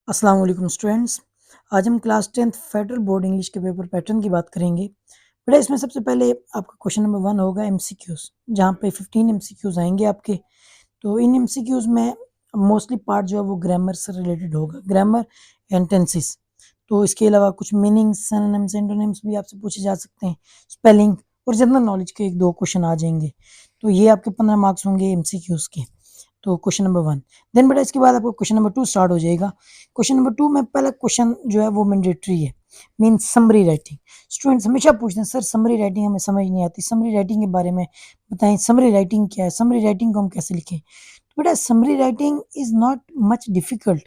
अस्सलाम वालेकुम स्टूडेंट्स। आज हम class 10th federal board English के पेपर पैटर्न की बात करेंगे। बेटा इसमें सबसे पहले आपका क्वेश्चन नंबर 1 होगा एमसीक्यूज़, जहाँ पे 15 एमसीक्यूज़ आएँगे आपके। तो इन एमसीक्यूज़ में मोस्टली पार्ट जो है वो ग्रामर से रिलेटेड होगा, ग्रामर एंड टेंसेस। तो इसके अलावा कुछ मीनिंग्स, सिनोनिम्स, एंटोनिम्स भी आपसे पूछे जा सकते हैं, स्पेलिंग और जनरल नॉलेज के 1-2 क्वेश्चन आ जाएँगे। तो ये आपके 15 मार्क्स होंगे एमसीक्यूज़ के। तो क्वेश्चन नंबर 1। देन बेटा इसके बाद आपको क्वेश्चन नंबर 2 स्टार्ट हो जाएगा। क्वेश्चन नंबर 2 में पहला क्वेश्चन जो है वो मैंडेटरी है, मीन्स समरी राइटिंग। स्टूडेंट्स हमेशा पूछते हैं सर समरी राइटिंग हमें समझ नहीं आती, समरी राइटिंग के बारे में बताएं, समरी राइटिंग क्या है, समरी राइटिंग को हम कैसे लिखें। तो बेटा summary writing is not much difficult,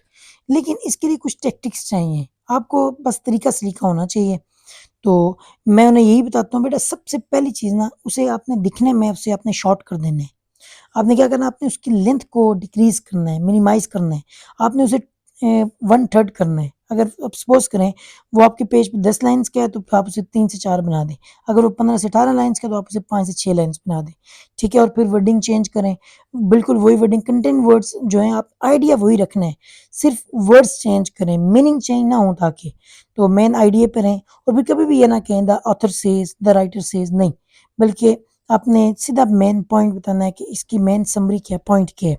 लेकिन इसके लिए कुछ टेक्टिक्स चाहिए, आपको बस तरीका सलीका होना चाहिए। तो मैं उन्हें यही बताता हूँ बेटा, सबसे पहली चीज़ ना उसे आपने दिखने में उसे आपने शॉर्ट कर देना है। आपने क्या करना है, आपने उसकी लेंथ को डिक्रीज़ करना है, मिनिमाइज़ करना है। आपने उसे 1/3 करना है। अगर अब सपोज़ करें वो आपके पेज पे 10 लाइन्स का है तो आप उसे 3 से 4 बना दें। अगर वो 15 से 18 लाइन्स का है तो आप उसे 5 से 6 लाइन्स बना दें। ठीक है? और फिर वर्डिंग चेंज करें। बिल्कुल वही वर्डिंग, कंटेंट वर्ड्स जो हैं आप आइडिया वही रखना है। सिर्फ़ वर्ड्स चेंज करें, मीनिंग चेंज ना हो ताकि। तो मेन आइडिया पे रहें और फिर कभी भी ये ना कहें the author says, the writer says, नहीं। बल्कि आपने सीधा मेन पॉइंट बताना है कि इसकी मेन समरी क्या है, पॉइंट क्या है,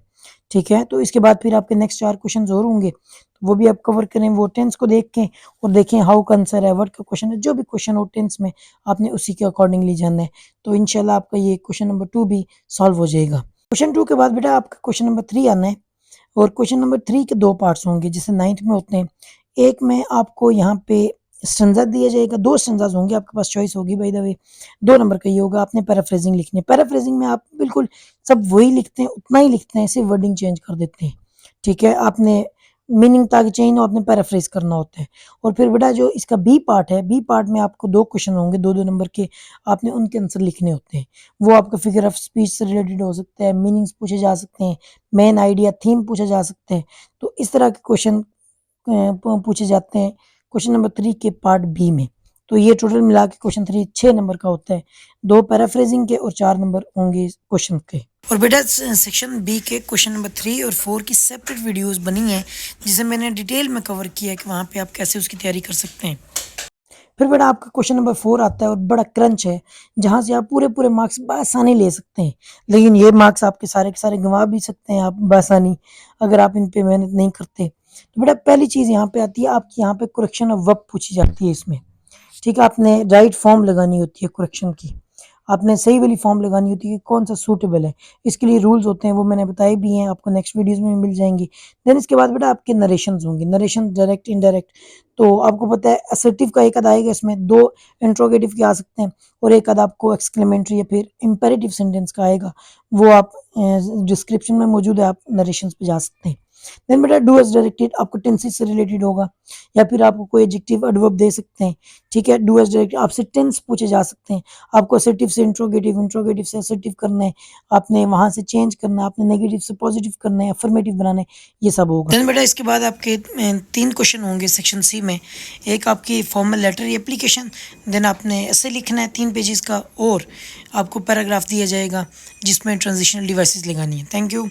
ठीक है? तो इसके बाद फिर आपके नेक्स्ट 4 क्वेश्चन्स और होंगे, तो वो भी आप कवर करें, वो टेंस को देख के और देखें हाउ का आंसर है, व्हाट का क्वेश्चन है, जो भी क्वेश्चन हो टेंस में आपने उसी के अकॉर्डिंगली जानना है। तो इंशाल्लाह आपका ये क्वेश्चन नंबर 2 भी सॉल्व हो जाएगा। क्वेश्चन 2 के बाद बेटा आपका क्वेश्चन नंबर 3 आना है और क्वेश्चन नंबर 3 के 2 पार्ट्स होंगे, जैसे 9th में होते हैं। एक में आपको यहाँ पे स्टैन्ज़ा दिया जाएगा, 2 स्टैन्ज़ास होंगे, आपके पास चॉइस होगी बाय द वे। 2 नंबर का ये होगा, आपने पैराफ्रेज़िंग लिखनी है। पैराफ्रेज़िंग में आप बिल्कुल सब वही लिखते हैं, उतना ही लिखते हैं, सिर्फ़ वर्डिंग चेंज कर देते हैं, ठीक है? आपने मीनिंग ताकि चेंज ना हो, आपने पैराफ्रेज़ करना होता है। और फिर बेटा जो इसका बी पार्ट है, बी पार्ट में आपको 2 क्वेश्चन होंगे, 2-2 नंबर के, आपने उनके आंसर लिखने होते हैं। वो आपका फिगर ऑफ स्पीच से रिलेटेड हो सकता है, मीनिंग्स पूछे जा सकते हैं, मेन आइडिया, थीम पूछा जा सकते हैं। तो इस तरह के क्वेश्चन पूछे जाते हैं क्वेश्चन नंबर 3 के पार्ट बी में। तो ये टोटल मिला के क्वेश्चन 3 6 नंबर का होता है, 2 पैराफ्रेजिंग के और 4 नंबर होंगे इस क्वेश्चन के। और बेटा सेक्शन बी के क्वेश्चन नंबर 3 और 4 की सेपरेट वीडियोस बनी हैं, जिसे मैंने डिटेल में कवर किया है कि वहाँ पे आप कैसे उसकी तैयारी कर सकते हैं। फिर बेटा आपका क्वेश्चन नंबर 4 आता है और बड़ा क्रंच है, जहाँ से आप पूरे-पूरे मार्क्स बआसानी ले सकते हैं। लेकिन ये मार्क्स आपके सारे के सारे गँवा भी सकते हैं आप बआसानी, अगर आप इन पे मेहनत नहीं करते। तो बेटा पहली चीज़ यहाँ पे आती है, आपकी यहाँ पे करेक्शन ऑफ वर्ब पूछी जाती है इसमें। ठीक है? आपने राइट फॉर्म लगानी होती है करेक्शन की। आपने सही वाली फॉर्म लगानी होती है कि कौन-सा सूटेबल है। इसके लिए रूल्स होते हैं, वो मैंने बताए भी हैं, आपको नेक्स्ट वीडियोज़ में मिल जाएँगी। देन इसके बाद बेटा आपके नरेशंस होंगे, नरेशन डायरेक्ट, इनडायरेक्ट। तो आपको पता है असर्टिव का एक आध आएगा इसमें, 2 इंट्रोगेटिव के आ सकते हैं और एक आध आपको एक्सक्लेमेटरी या फिर इम्पेरेटिव सेंटेंस का आएगा। वो आप डिस्क्रिप्शन में मौजूद है, आप नरेशंस पे जा सकते हैं। देन बेटा डू एज़ डायरेक्टेड आपको टेंसेस से रिलेटेड होगा या फिर आपको कोई एडजेक्टिव एडवर्ब दे सकते हैं, ठीक है? डू एज़ डायरेक्टेड आपसे टेंस पूछे जा सकते हैं। आपको असर्टिव से इंट्रोगेटिव, इंट्रोगेटिव से असर्टिव करना है, आपने वहाँ से चेंज करना है, आपने नेगेटिव से पॉजिटिव करना है, अफर्मेटिव बनाना है, ये सब होगा। देन बेटा इसके बाद आपके 3 क्वेश्चन होंगे सेक्शन सी में। एक आपकी फॉर्मल लेटर एप्लीकेशन, देन आपने ऐसे लिखना है 3 पेजेस का और आपको पैराग्राफ दिया जाएगा जिसमें ट्रांजिशनल डिवाइसेस लगानी है। Thank you.